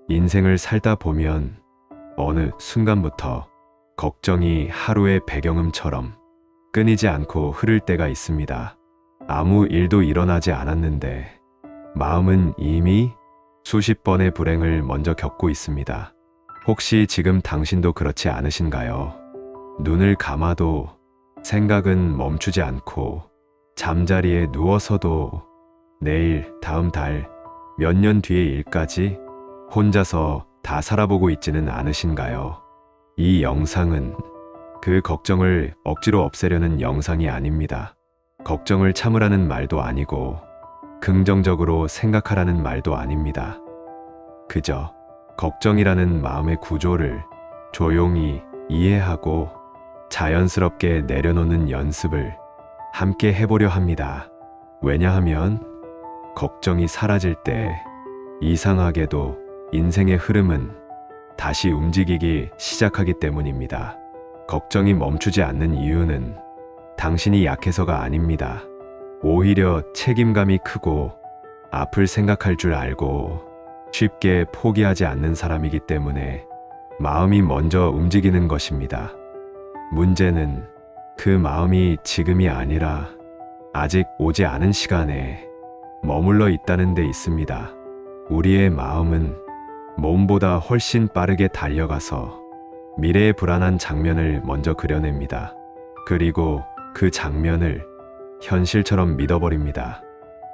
인생을 살다 보면 어느 순간부터 걱정이 하루의 배경음처럼 끊이지 않고 흐를 때가 있습니다. 아무 일도 일어나지 않았는데 마음은 이미 수십 번의 불행을 먼저 겪고 있습니다. 혹시 지금 당신도 그렇지 않으신가요? 눈을 감아도 생각은 멈추지 않고 잠자리에 누워서도 내일, 다음 달, 몇 년 뒤의 일까지 혼자서 다 살아보고 있지는 않으신가요? 이 영상은 그 걱정을 억지로 없애려는 영상이 아닙니다. 걱정을 참으라는 말도 아니고 긍정적으로 생각하라는 말도 아닙니다. 그저 걱정이라는 마음의 구조를 조용히 이해하고 자연스럽게 내려놓는 연습을 함께 해보려 합니다. 왜냐하면 걱정이 사라질 때 이상하게도 인생의 흐름은 다시 움직이기 시작하기 때문입니다. 걱정이 멈추지 않는 이유는 당신이 약해서가 아닙니다. 오히려 책임감이 크고 앞을 생각할 줄 알고 쉽게 포기하지 않는 사람이기 때문에 마음이 먼저 움직이는 것입니다. 문제는 그 마음이 지금이 아니라 아직 오지 않은 시간에 머물러 있다는 데 있습니다. 우리의 마음은 몸보다 훨씬 빠르게 달려가서 미래의 불안한 장면을 먼저 그려냅니다. 그리고 그 장면을 현실처럼 믿어버립니다.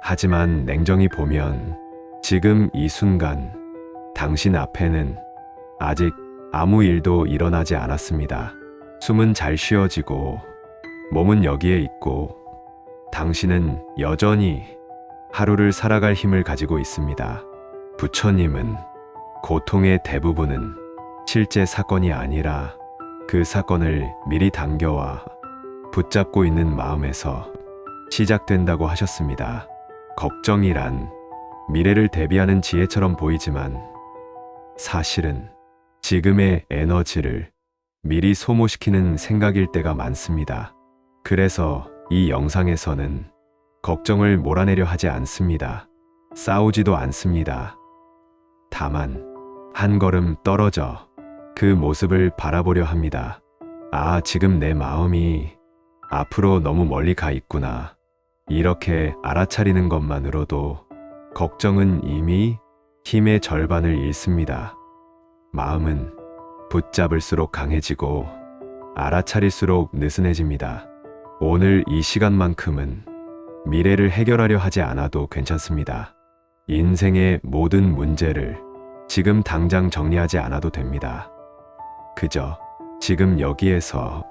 하지만 냉정히 보면 지금 이 순간 당신 앞에는 아직 아무 일도 일어나지 않았습니다. 숨은 잘 쉬어지고 몸은 여기에 있고 당신은 여전히 하루를 살아갈 힘을 가지고 있습니다. 부처님은 고통의 대부분은 실제 사건이 아니라 그 사건을 미리 당겨와 붙잡고 있는 마음에서 시작된다고 하셨습니다. 걱정이란 미래를 대비하는 지혜처럼 보이지만 사실은 지금의 에너지를 미리 소모시키는 생각일 때가 많습니다. 그래서 이 영상에서는 걱정을 몰아내려 하지 않습니다. 싸우지도 않습니다. 다만 한 걸음 떨어져 그 모습을 바라보려 합니다. 아, 지금 내 마음이 앞으로 너무 멀리 가 있구나. 이렇게 알아차리는 것만으로도 걱정은 이미 힘의 절반을 잃습니다. 마음은 붙잡을수록 강해지고 알아차릴수록 느슨해집니다. 오늘 이 시간만큼은 미래를 해결하려 하지 않아도 괜찮습니다. 인생의 모든 문제를 지금 당장 정리하지 않아도 됩니다. 그저 지금 여기에서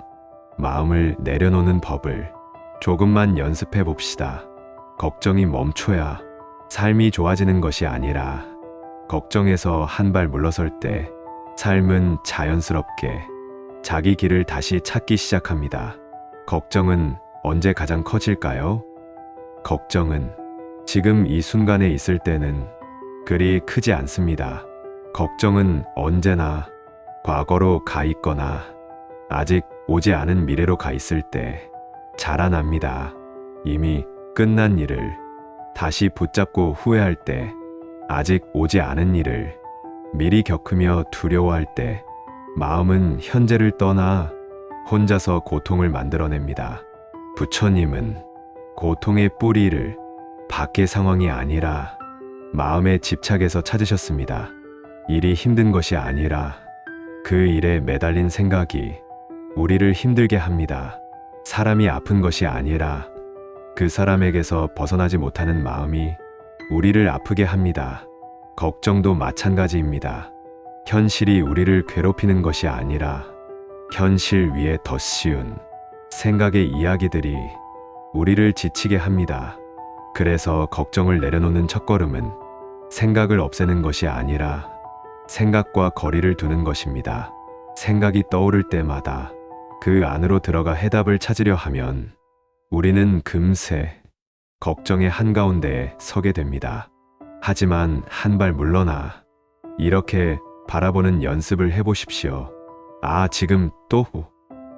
마음을 내려놓는 법을 조금만 연습해 봅시다. 걱정이 멈춰야 삶이 좋아지는 것이 아니라 걱정에서 한 발 물러설 때 삶은 자연스럽게 자기 길을 다시 찾기 시작합니다. 걱정은 언제 가장 커질까요? 걱정은 지금 이 순간에 있을 때는 그리 크지 않습니다. 걱정은 언제나 과거로 가 있거나 아직 오지 않은 미래로 가 있을 때 자라납니다. 이미 끝난 일을 다시 붙잡고 후회할 때, 아직 오지 않은 일을 미리 겪으며 두려워할 때 마음은 현재를 떠나 혼자서 고통을 만들어냅니다. 부처님은 고통의 뿌리를 밖의 상황이 아니라 마음의 집착에서 찾으셨습니다. 일이 힘든 것이 아니라 그 일에 매달린 생각이 우리를 힘들게 합니다. 사람이 아픈 것이 아니라 그 사람에게서 벗어나지 못하는 마음이 우리를 아프게 합니다. 걱정도 마찬가지입니다. 현실이 우리를 괴롭히는 것이 아니라 현실 위에 더 씌운 생각의 이야기들이 우리를 지치게 합니다. 그래서 걱정을 내려놓는 첫걸음은 생각을 없애는 것이 아니라 생각과 거리를 두는 것입니다. 생각이 떠오를 때마다 그 안으로 들어가 해답을 찾으려 하면 우리는 금세 걱정의 한가운데에 서게 됩니다. 하지만 한 발 물러나 이렇게 바라보는 연습을 해보십시오. 아, 지금 또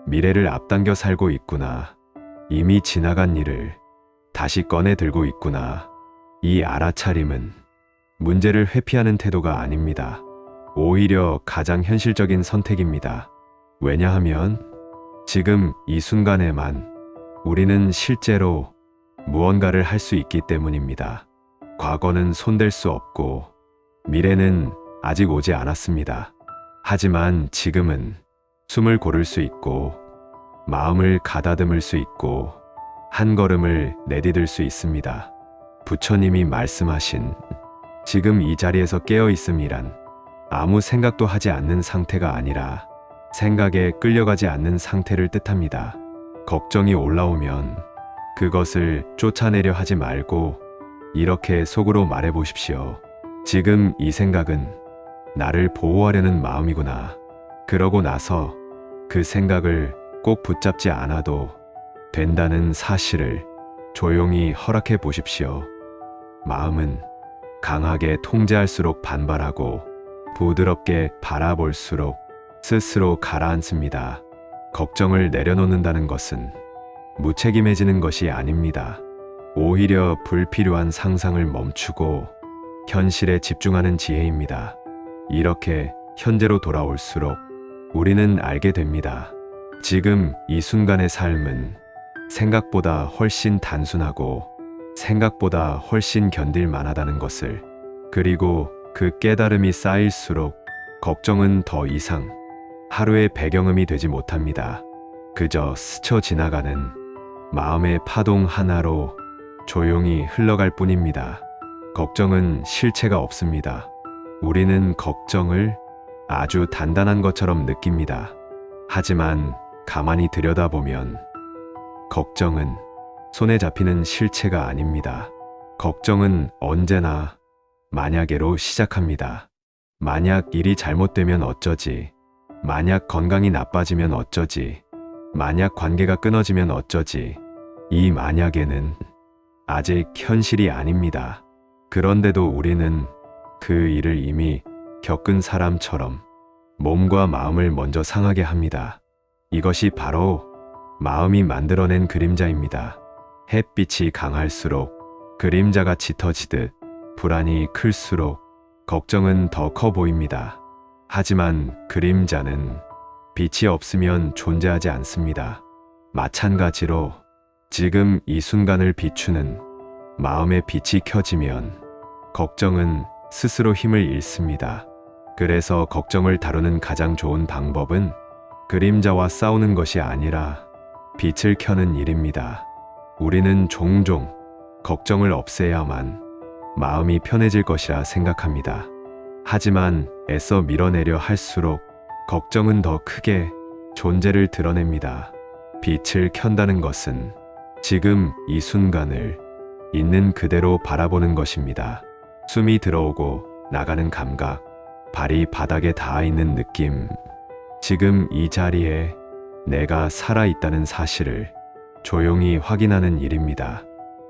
미래를 앞당겨 살고 있구나. 이미 지나간 일을 다시 꺼내 들고 있구나. 이 알아차림은 문제를 회피하는 태도가 아닙니다. 오히려 가장 현실적인 선택입니다. 왜냐하면 지금 이 순간에만 우리는 실제로 무언가를 할 수 있기 때문입니다. 과거는 손댈 수 없고 미래는 아직 오지 않았습니다. 하지만 지금은 숨을 고를 수 있고 마음을 가다듬을 수 있고 한 걸음을 내디딜 수 있습니다. 부처님이 말씀하신 지금 이 자리에서 깨어 있음이란 아무 생각도 하지 않는 상태가 아니라 생각에 끌려가지 않는 상태를 뜻합니다. 걱정이 올라오면 그것을 쫓아내려 하지 말고 이렇게 속으로 말해 보십시오. 지금 이 생각은 나를 보호하려는 마음이구나. 그러고 나서 그 생각을 꼭 붙잡지 않아도 된다는 사실을 조용히 허락해 보십시오. 마음은 강하게 통제할수록 반발하고 부드럽게 바라볼수록 스스로 가라앉습니다. 걱정을 내려놓는다는 것은 무책임해지는 것이 아닙니다. 오히려 불필요한 상상을 멈추고 현실에 집중하는 지혜입니다. 이렇게 현재로 돌아올수록 우리는 알게 됩니다. 지금 이 순간의 삶은 생각보다 훨씬 단순하고 생각보다 훨씬 견딜 만하다는 것을, 그리고 그 깨달음이 쌓일수록 걱정은 더 이상 하루의 배경음이 되지 못합니다. 그저 스쳐 지나가는 마음의 파동 하나로 조용히 흘러갈 뿐입니다. 걱정은 실체가 없습니다. 우리는 걱정을 아주 단단한 것처럼 느낍니다. 하지만 가만히 들여다보면 걱정은 손에 잡히는 실체가 아닙니다. 걱정은 언제나 만약에로 시작합니다. 만약 일이 잘못되면 어쩌지? 만약 건강이 나빠지면 어쩌지? 만약 관계가 끊어지면 어쩌지? 이 만약에는 아직 현실이 아닙니다. 그런데도 우리는 그 일을 이미 겪은 사람처럼 몸과 마음을 먼저 상하게 합니다. 이것이 바로 마음이 만들어낸 그림자입니다. 햇빛이 강할수록 그림자가 짙어지듯 불안이 클수록 걱정은 더 커 보입니다. 하지만 그림자는 빛이 없으면 존재하지 않습니다. 마찬가지로 지금 이 순간을 비추는 마음의 빛이 켜지면 걱정은 스스로 힘을 잃습니다. 그래서 걱정을 다루는 가장 좋은 방법은 그림자와 싸우는 것이 아니라 빛을 켜는 일입니다. 우리는 종종 걱정을 없애야만 마음이 편해질 것이라 생각합니다. 하지만 애써 밀어내려 할수록 걱정은 더 크게 존재를 드러냅니다. 빛을 켠다는 것은 지금 이 순간을 있는 그대로 바라보는 것입니다. 숨이 들어오고 나가는 감각, 발이 바닥에 닿아 있는 느낌, 지금 이 자리에 내가 살아있다는 사실을 조용히 확인하는 일입니다.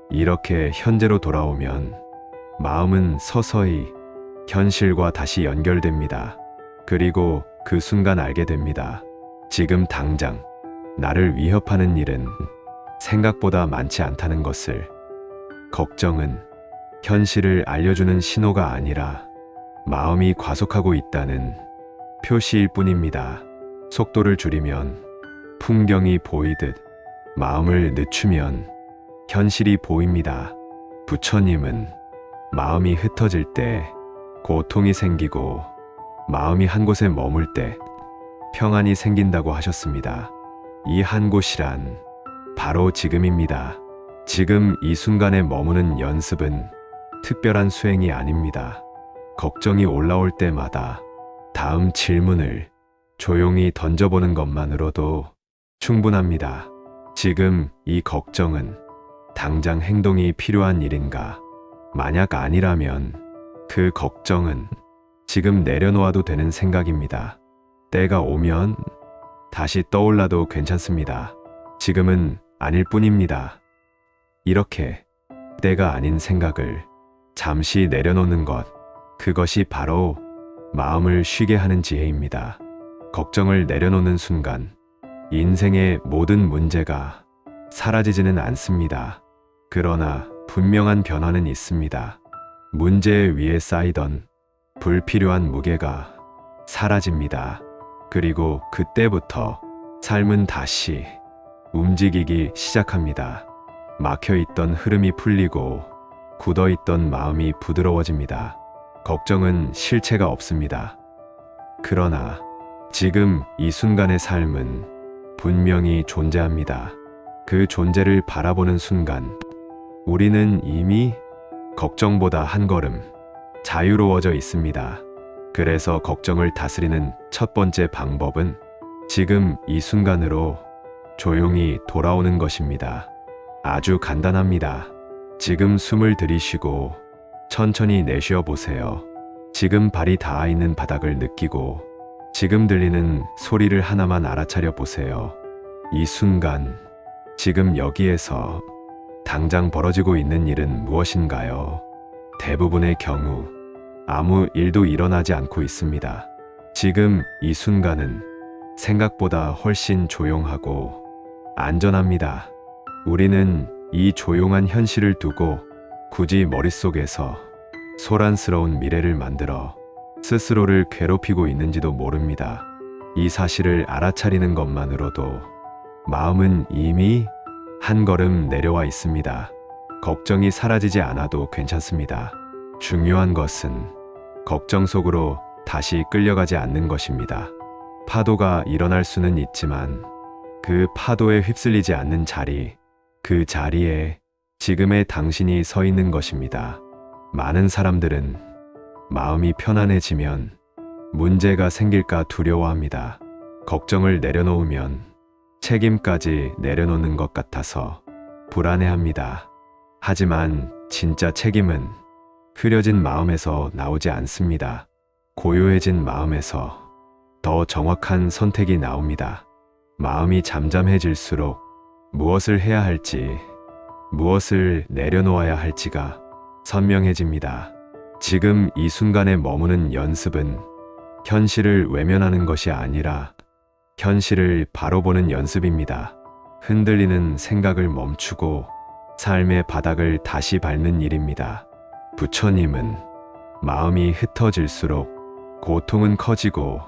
이렇게 현재로 돌아오면 마음은 서서히 현실과 다시 연결됩니다. 그리고 그 순간 알게 됩니다. 지금 당장 나를 위협하는 일은 생각보다 많지 않다는 것을. 걱정은 현실을 알려주는 신호가 아니라 마음이 과속하고 있다는 표시일 뿐입니다. 속도를 줄이면 풍경이 보이듯 마음을 늦추면 현실이 보입니다. 부처님은 마음이 흩어질 때 고통이 생기고 마음이 한 곳에 머물 때 평안이 생긴다고 하셨습니다. 이 한 곳이란 바로 지금입니다. 지금 이 순간에 머무는 연습은 특별한 수행이 아닙니다. 걱정이 올라올 때마다 다음 질문을 조용히 던져보는 것만으로도 충분합니다. 지금 이 걱정은 당장 행동이 필요한 일인가? 만약 아니라면 그 걱정은 지금 내려놓아도 되는 생각입니다. 때가 오면 다시 떠올라도 괜찮습니다. 지금은 아닐 뿐입니다. 이렇게 때가 아닌 생각을 잠시 내려놓는 것, 그것이 바로 마음을 쉬게 하는 지혜입니다. 걱정을 내려놓는 순간 인생의 모든 문제가 사라지지는 않습니다. 그러나 분명한 변화는 있습니다. 문제 위에 쌓이던 불필요한 무게가 사라집니다. 그리고 그때부터 삶은 다시 움직이기 시작합니다. 막혀있던 흐름이 풀리고 굳어있던 마음이 부드러워집니다. 걱정은 실체가 없습니다. 그러나 지금 이 순간의 삶은 분명히 존재합니다. 그 존재를 바라보는 순간 우리는 이미 걱정보다 한 걸음 자유로워져 있습니다. 그래서 걱정을 다스리는 첫 번째 방법은 지금 이 순간으로 조용히 돌아오는 것입니다. 아주 간단합니다. 지금 숨을 들이쉬고 천천히 내쉬어 보세요. 지금 발이 닿아 있는 바닥을 느끼고 지금 들리는 소리를 하나만 알아차려 보세요. 이 순간, 지금 여기에서 당장 벌어지고 있는 일은 무엇인가요? 대부분의 경우 아무 일도 일어나지 않고 있습니다. 지금 이 순간은 생각보다 훨씬 조용하고 안전합니다. 우리는 이 조용한 현실을 두고 굳이 머릿속에서 소란스러운 미래를 만들어 스스로를 괴롭히고 있는지도 모릅니다. 이 사실을 알아차리는 것만으로도 마음은 이미 한 걸음 내려와 있습니다. 걱정이 사라지지 않아도 괜찮습니다. 중요한 것은 걱정 속으로 다시 끌려가지 않는 것입니다. 파도가 일어날 수는 있지만 그 파도에 휩쓸리지 않는 자리, 그 자리에 지금의 당신이 서 있는 것입니다. 많은 사람들은 마음이 편안해지면 문제가 생길까 두려워합니다. 걱정을 내려놓으면 책임까지 내려놓는 것 같아서 불안해합니다. 하지만 진짜 책임은 흐려진 마음에서 나오지 않습니다. 고요해진 마음에서 더 정확한 선택이 나옵니다. 마음이 잠잠해질수록 무엇을 해야 할지, 무엇을 내려놓아야 할지가 선명해집니다. 지금 이 순간에 머무는 연습은 현실을 외면하는 것이 아니라 현실을 바로 보는 연습입니다. 흔들리는 생각을 멈추고 삶의 바닥을 다시 밟는 일입니다. 부처님은 마음이 흩어질수록 고통은 커지고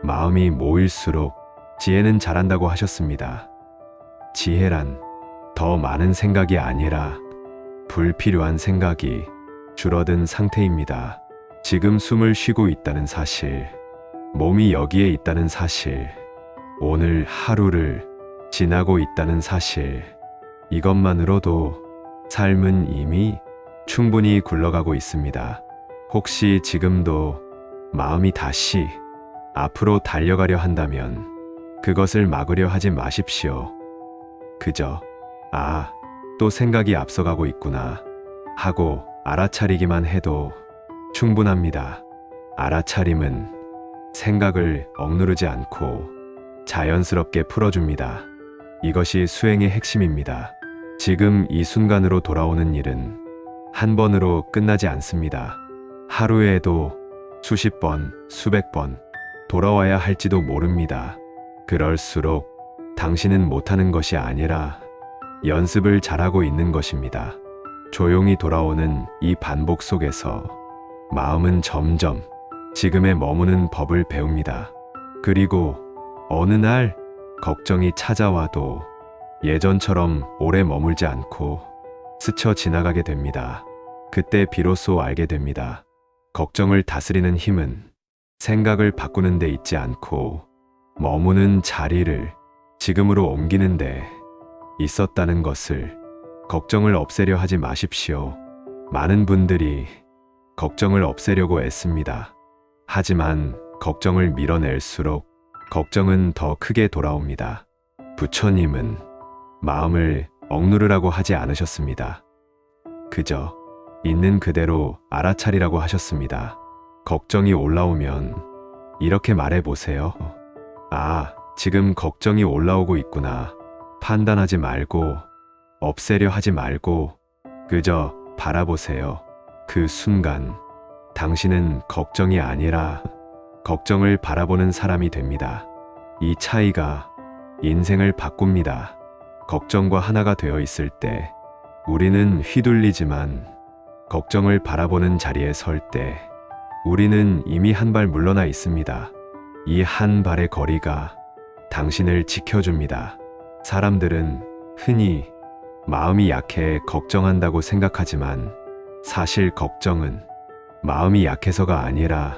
마음이 모일수록 지혜는 자란다고 하셨습니다. 지혜란 더 많은 생각이 아니라 불필요한 생각이 줄어든 상태입니다. 지금 숨을 쉬고 있다는 사실, 몸이 여기에 있다는 사실, 오늘 하루를 지나고 있다는 사실, 이것만으로도 삶은 이미 충분히 굴러가고 있습니다. 혹시 지금도 마음이 다시 앞으로 달려가려 한다면 그것을 막으려 하지 마십시오. 그저 또 생각이 앞서가고 있구나 하고 알아차리기만 해도 충분합니다. 알아차림은 생각을 억누르지 않고 자연스럽게 풀어줍니다. 이것이 수행의 핵심입니다. 지금 이 순간으로 돌아오는 일은 한 번으로 끝나지 않습니다. 하루에도 수십 번, 수백 번 돌아와야 할지도 모릅니다. 그럴수록 당신은 못하는 것이 아니라 연습을 잘하고 있는 것입니다. 조용히 돌아오는 이 반복 속에서 마음은 점점 지금에 머무는 법을 배웁니다. 그리고 어느 날 걱정이 찾아와도 예전처럼 오래 머물지 않고 스쳐 지나가게 됩니다. 그때 비로소 알게 됩니다. 걱정을 다스리는 힘은 생각을 바꾸는 데 있지 않고 머무는 자리를 지금으로 옮기는 데 있었다는 것을. 걱정을 없애려 하지 마십시오. 많은 분들이 걱정을 없애려고 애씁니다. 하지만 걱정을 밀어낼수록 걱정은 더 크게 돌아옵니다. 부처님은 마음을 억누르라고 하지 않으셨습니다. 그저 있는 그대로 알아차리라고 하셨습니다. 걱정이 올라오면 이렇게 말해보세요. 지금 걱정이 올라오고 있구나. 판단하지 말고 없애려 하지 말고 그저 바라보세요. 그 순간 당신은 걱정이 아니라 걱정을 바라보는 사람이 됩니다. 이 차이가 인생을 바꿉니다. 걱정과 하나가 되어 있을 때 우리는 휘둘리지만 걱정을 바라보는 자리에 설 때 우리는 이미 한 발 물러나 있습니다. 이 한 발의 거리가 당신을 지켜줍니다. 사람들은 흔히 마음이 약해 걱정한다고 생각하지만 사실 걱정은 마음이 약해서가 아니라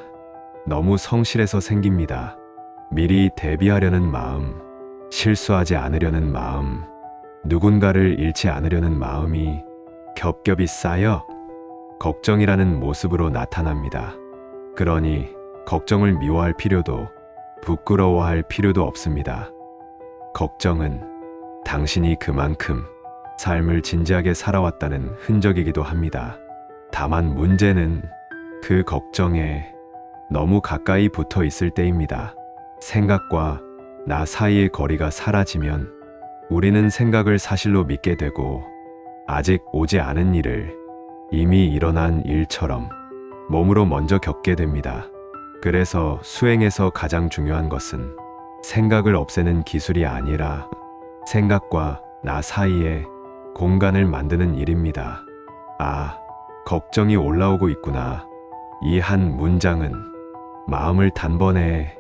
너무 성실해서 생깁니다. 미리 대비하려는 마음, 실수하지 않으려는 마음, 누군가를 잃지 않으려는 마음이 겹겹이 쌓여 걱정이라는 모습으로 나타납니다. 그러니 걱정을 미워할 필요도 부끄러워할 필요도 없습니다. 걱정은 당신이 그만큼 삶을 진지하게 살아왔다는 흔적이기도 합니다. 다만 문제는 그 걱정에 너무 가까이 붙어 있을 때입니다. 생각과 나 사이의 거리가 사라지면 우리는 생각을 사실로 믿게 되고 아직 오지 않은 일을 이미 일어난 일처럼 몸으로 먼저 겪게 됩니다. 그래서 수행에서 가장 중요한 것은 생각을 없애는 기술이 아니라 생각과 나 사이에 공간을 만드는 일입니다. 아, 걱정이 올라오고 있구나. 이 한 문장은 마음을 단번에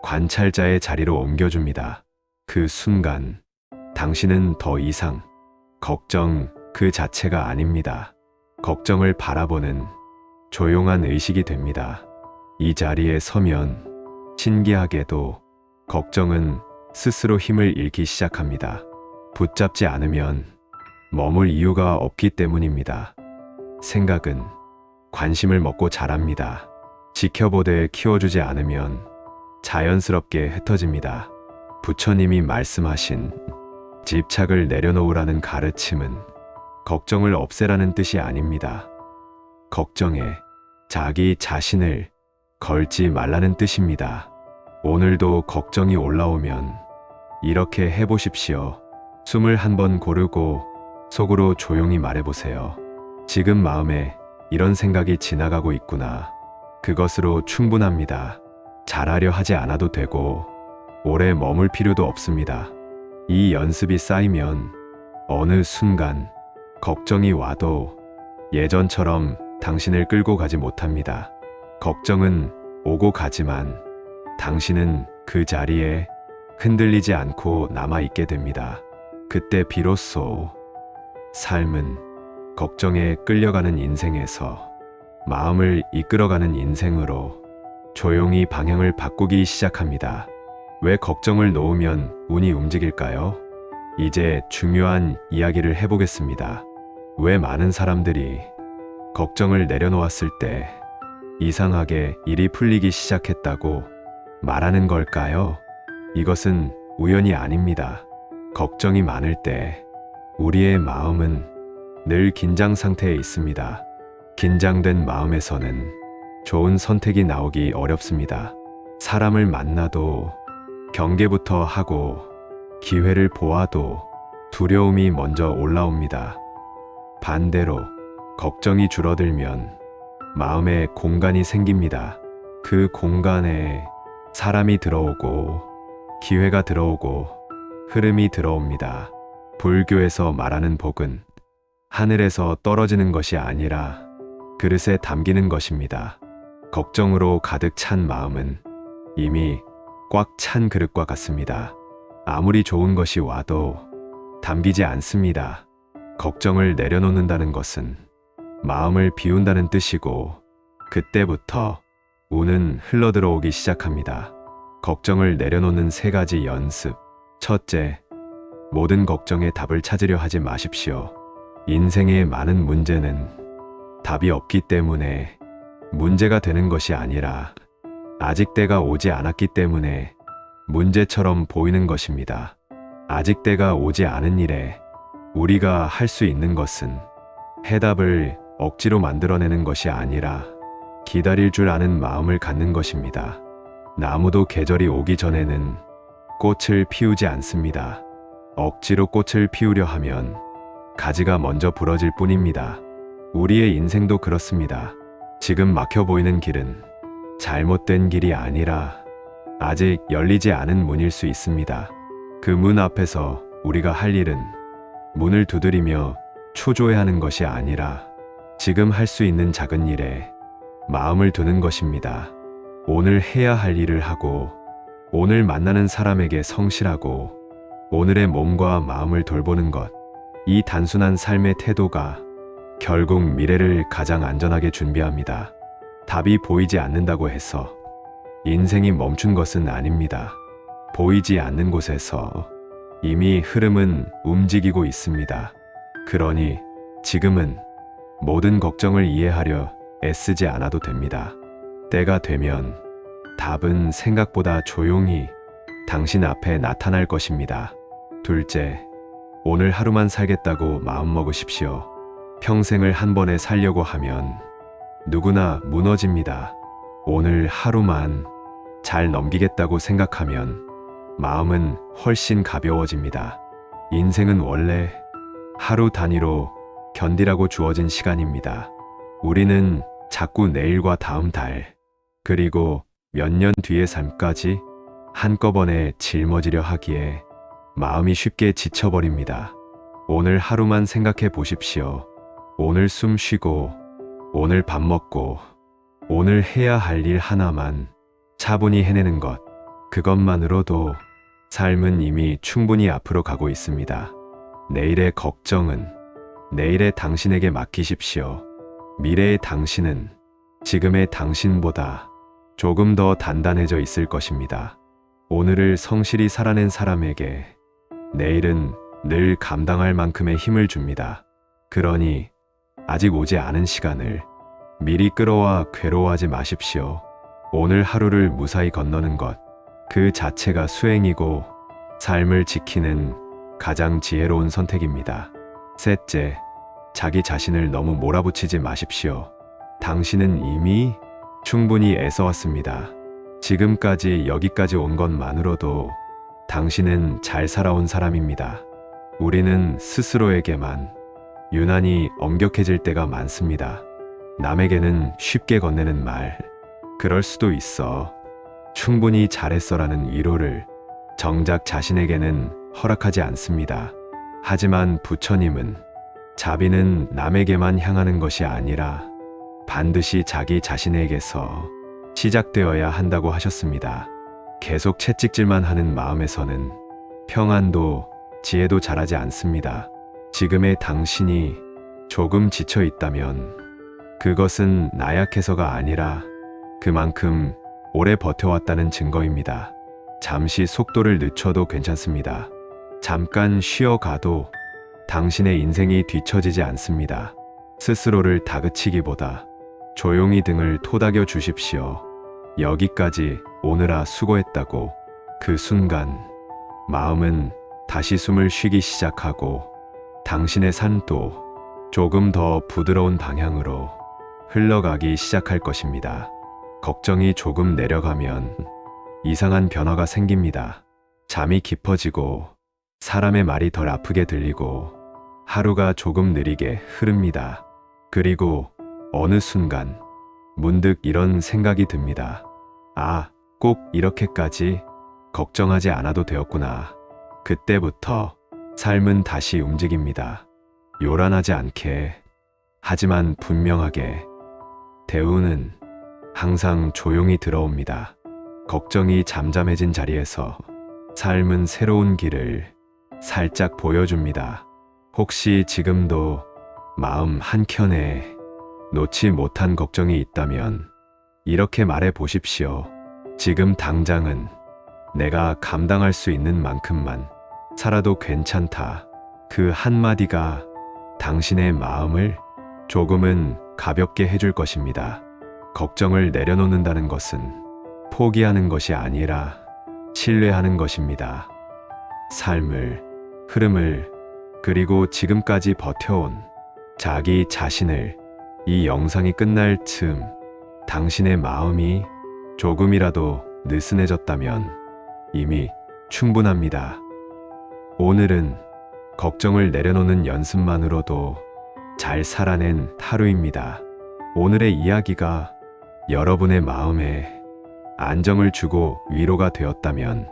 관찰자의 자리로 옮겨줍니다. 그 순간 당신은 더 이상 걱정 그 자체가 아닙니다. 걱정을 바라보는 조용한 의식이 됩니다. 이 자리에 서면 신기하게도 걱정은 스스로 힘을 잃기 시작합니다. 붙잡지 않으면 머물 이유가 없기 때문입니다. 생각은 관심을 먹고 자랍니다. 지켜보되 키워주지 않으면 자연스럽게 흩어집니다. 부처님이 말씀하신 집착을 내려놓으라는 가르침은 걱정을 없애라는 뜻이 아닙니다. 걱정에 자기 자신을 걸지 말라는 뜻입니다. 오늘도 걱정이 올라오면 이렇게 해보십시오. 숨을 한번 고르고 속으로 조용히 말해보세요. 지금 마음에 이런 생각이 지나가고 있구나. 그것으로 충분합니다. 잘하려 하지 않아도 되고 오래 머물 필요도 없습니다. 이 연습이 쌓이면 어느 순간 걱정이 와도 예전처럼 당신을 끌고 가지 못합니다. 걱정은 오고 가지만 당신은 그 자리에 흔들리지 않고 남아있게 됩니다. 그때 비로소 삶은 걱정에 끌려가는 인생에서 마음을 이끌어가는 인생으로 조용히 방향을 바꾸기 시작합니다. 왜 걱정을 놓으면 운이 움직일까요? 이제 중요한 이야기를 해보겠습니다. 왜 많은 사람들이 걱정을 내려놓았을 때 이상하게 일이 풀리기 시작했다고 말하는 걸까요? 이것은 우연이 아닙니다. 걱정이 많을 때 우리의 마음은 늘 긴장 상태에 있습니다. 긴장된 마음에서는 좋은 선택이 나오기 어렵습니다. 사람을 만나도 경계부터 하고 기회를 보아도 두려움이 먼저 올라옵니다. 반대로 걱정이 줄어들면 마음에 공간이 생깁니다. 그 공간에 사람이 들어오고 기회가 들어오고 흐름이 들어옵니다. 불교에서 말하는 복은 하늘에서 떨어지는 것이 아니라 그릇에 담기는 것입니다. 걱정으로 가득 찬 마음은 이미 꽉 찬 그릇과 같습니다. 아무리 좋은 것이 와도 담기지 않습니다. 걱정을 내려놓는다는 것은 마음을 비운다는 뜻이고 그때부터 운은 흘러들어오기 시작합니다. 걱정을 내려놓는 3가지 연습. 첫째, 모든 걱정에 답을 찾으려 하지 마십시오. 인생의 많은 문제는 답이 없기 때문에 문제가 되는 것이 아니라 아직 때가 오지 않았기 때문에 문제처럼 보이는 것입니다. 아직 때가 오지 않은 일에 우리가 할 수 있는 것은 해답을 억지로 만들어내는 것이 아니라 기다릴 줄 아는 마음을 갖는 것입니다. 나무도 계절이 오기 전에는 꽃을 피우지 않습니다. 억지로 꽃을 피우려 하면 가지가 먼저 부러질 뿐입니다. 우리의 인생도 그렇습니다. 지금 막혀 보이는 길은 잘못된 길이 아니라 아직 열리지 않은 문일 수 있습니다. 그 문 앞에서 우리가 할 일은 문을 두드리며 초조해하는 것이 아니라 지금 할 수 있는 작은 일에 마음을 두는 것입니다. 오늘 해야 할 일을 하고, 오늘 만나는 사람에게 성실하고, 오늘의 몸과 마음을 돌보는 것. 이 단순한 삶의 태도가 결국 미래를 가장 안전하게 준비합니다. 답이 보이지 않는다고 해서 인생이 멈춘 것은 아닙니다. 보이지 않는 곳에서 이미 흐름은 움직이고 있습니다. 그러니 지금은 모든 걱정을 이해하려 애쓰지 않아도 됩니다. 때가 되면 답은 생각보다 조용히 당신 앞에 나타날 것입니다. 둘째, 오늘 하루만 살겠다고 마음먹으십시오. 평생을 한 번에 살려고 하면 누구나 무너집니다. 오늘 하루만 잘 넘기겠다고 생각하면 마음은 훨씬 가벼워집니다. 인생은 원래 하루 단위로 견디라고 주어진 시간입니다. 우리는 자꾸 내일과 다음 달, 그리고 몇 년 뒤의 삶까지 한꺼번에 짊어지려 하기에 마음이 쉽게 지쳐버립니다. 오늘 하루만 생각해 보십시오. 오늘 숨 쉬고, 오늘 밥 먹고, 오늘 해야 할 일 하나만 차분히 해내는 것. 그것만으로도 삶은 이미 충분히 앞으로 가고 있습니다. 내일의 걱정은 내일의 당신에게 맡기십시오. 미래의 당신은 지금의 당신보다 조금 더 단단해져 있을 것입니다. 오늘을 성실히 살아낸 사람에게 내일은 늘 감당할 만큼의 힘을 줍니다. 그러니 아직 오지 않은 시간을 미리 끌어와 괴로워하지 마십시오. 오늘 하루를 무사히 건너는 것, 그 자체가 수행이고 삶을 지키는 가장 지혜로운 선택입니다. 셋째, 자기 자신을 너무 몰아붙이지 마십시오. 당신은 이미 충분히 애써왔습니다. 지금까지 여기까지 온 것만으로도 당신은 잘 살아온 사람입니다. 우리는 스스로에게만 유난히 엄격해질 때가 많습니다. 남에게는 쉽게 건네는 말, 그럴 수도 있어, 충분히 잘했어라는 위로를 정작 자신에게는 허락하지 않습니다. 하지만 부처님은 자비는 남에게만 향하는 것이 아니라 반드시 자기 자신에게서 시작되어야 한다고 하셨습니다. 계속 채찍질만 하는 마음에서는 평안도 지혜도 자라지 않습니다. 지금의 당신이 조금 지쳐 있다면 그것은 나약해서가 아니라 그만큼 오래 버텨왔다는 증거입니다. 잠시 속도를 늦춰도 괜찮습니다. 잠깐 쉬어가도 당신의 인생이 뒤처지지 않습니다. 스스로를 다그치기보다 조용히 등을 토닥여 주십시오. 여기까지 오느라 수고했다고. 그 순간 마음은 다시 숨을 쉬기 시작하고 당신의 산도 조금 더 부드러운 방향으로 흘러가기 시작할 것입니다. 걱정이 조금 내려가면 이상한 변화가 생깁니다. 잠이 깊어지고 사람의 말이 덜 아프게 들리고 하루가 조금 느리게 흐릅니다. 그리고 어느 순간 문득 이런 생각이 듭니다. 아, 꼭 이렇게까지 걱정하지 않아도 되었구나. 그때부터 삶은 다시 움직입니다. 요란하지 않게, 하지만 분명하게. 대우는 항상 조용히 들어옵니다. 걱정이 잠잠해진 자리에서 삶은 새로운 길을 살짝 보여줍니다. 혹시 지금도 마음 한켠에 놓지 못한 걱정이 있다면 이렇게 말해 보십시오. 지금 당장은 내가 감당할 수 있는 만큼만 살아도 괜찮다. 그 한마디가 당신의 마음을 조금은 가볍게 해줄 것입니다. 걱정을 내려놓는다는 것은 포기하는 것이 아니라 신뢰하는 것입니다. 삶을, 흐름을, 그리고 지금까지 버텨온 자기 자신을. 이 영상이 끝날 즈음 당신의 마음이 조금이라도 느슨해졌다면 이미 충분합니다. 오늘은 걱정을 내려놓는 연습만으로도 잘 살아낸 하루입니다. 오늘의 이야기가 여러분의 마음에 안정을 주고 위로가 되었다면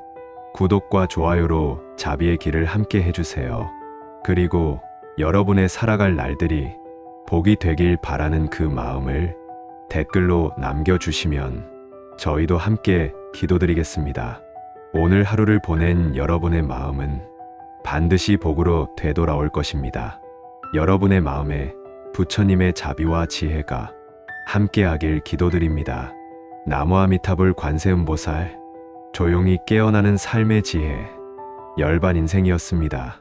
구독과 좋아요로 자비의 길을 함께 해주세요. 그리고 여러분의 살아갈 날들이 복이 되길 바라는 그 마음을 댓글로 남겨주시면 저희도 함께 기도드리겠습니다. 오늘 하루를 보낸 여러분의 마음은 반드시 복으로 되돌아올 것입니다. 여러분의 마음에 부처님의 자비와 지혜가 함께하길 기도드립니다. 나무아미타불 관세음보살, 조용히 깨어나는 삶의 지혜, 열반 인생이었습니다.